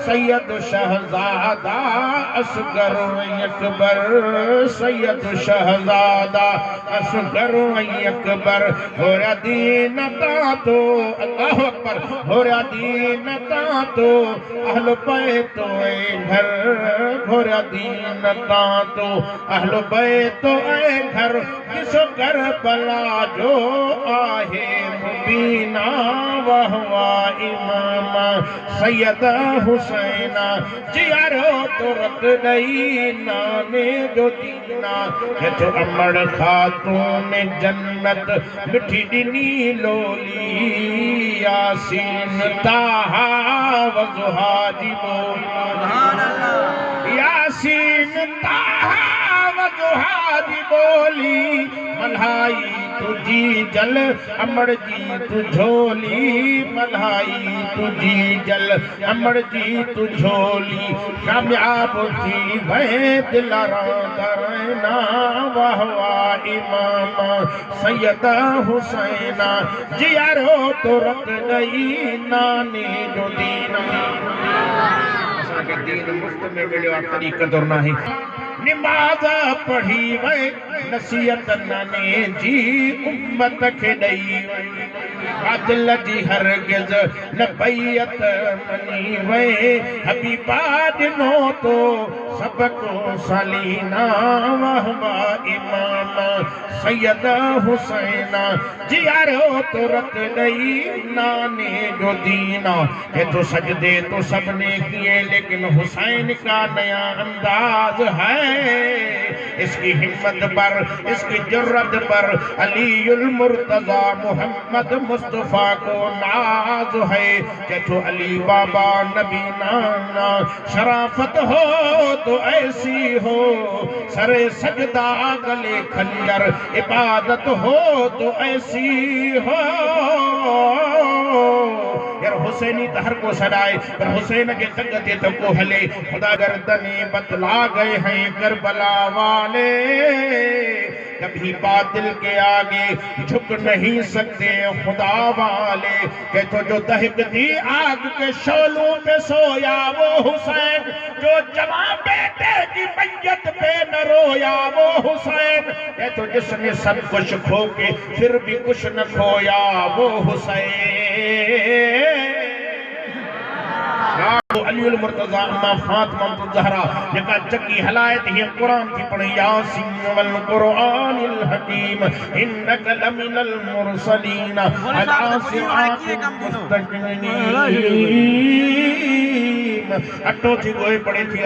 سید شہزادہ اصغر اکبر سید شہزادہ اصغر اکبر ہو رہا دین تا تو اللہ اکبر ہو رہا دین تا تو اہل بیت اے گھر ہو رہا دین تا تو اہل بیت اے گھر کس کربلا جو آہے مبینہ وہوا امام سید حسین جیارو تو رت نئی نانے جو دینا ہے تو امر خاتون جنت مٹھی ڈنی لولی یاسین تاہا وزہا جی بولی یاسین تاہا وزہا جی بولی ملہائی تجھی جل امر جی تجھولی ملہائی تجھی جل امر جی تجھولی کامیاب تھی وے دلاران درائنا وہوا امام سید حسین جیارو تو رت نئی نانی جو دین دین مفت میں ملے آپ طریقہ درنا ہے نماز پڑھی وے نصیحت نانے جی امت کے دئی عدل جی ہرگز نبیت منی وے حبیبہ دنو تو سب کو سلینا وہوا امام سید حسین جیارو تو رت نئی نانے جو دینا ہے تو سجدے تو سب نے کیے لیکن حسین کا نیا انداز ہے اس کی ہمت پر اس کی جرت پر علی المرتضی محمد مصطفیٰ کو ناز ہے کہ تو علی بابا نبی نانا شرافت ہو تو ایسی ہو سر سجدہ گلے کھنجر عبادت ہو تو ایسی ہو یار حسینی تہر کو سڑائے پر حسین کے تنگتے تو کو ہلے خدا گردنی بتلا گئے ہیں کربلا والے کبھی باطل کے آگے جھک نہیں سکتے خدا والے کہ تو جو دہکتی آگ کے شعلوں پہ سویا وہ حسین جو جوان بیٹے کی میت پہ نہ رویا وہ حسین کہ تو جس نے سب کچھ کھو کے پھر بھی کچھ نہ کھویا وہ حسین علی المرتضی اما فاطمہ الزہرا جکا چکی حلایت ہی قرآن کی پڑھ یاسین والقرآن الحکیم انک لمن المرسلین علی صراط مستقیم اٹھو تھی گوئے پڑے تھی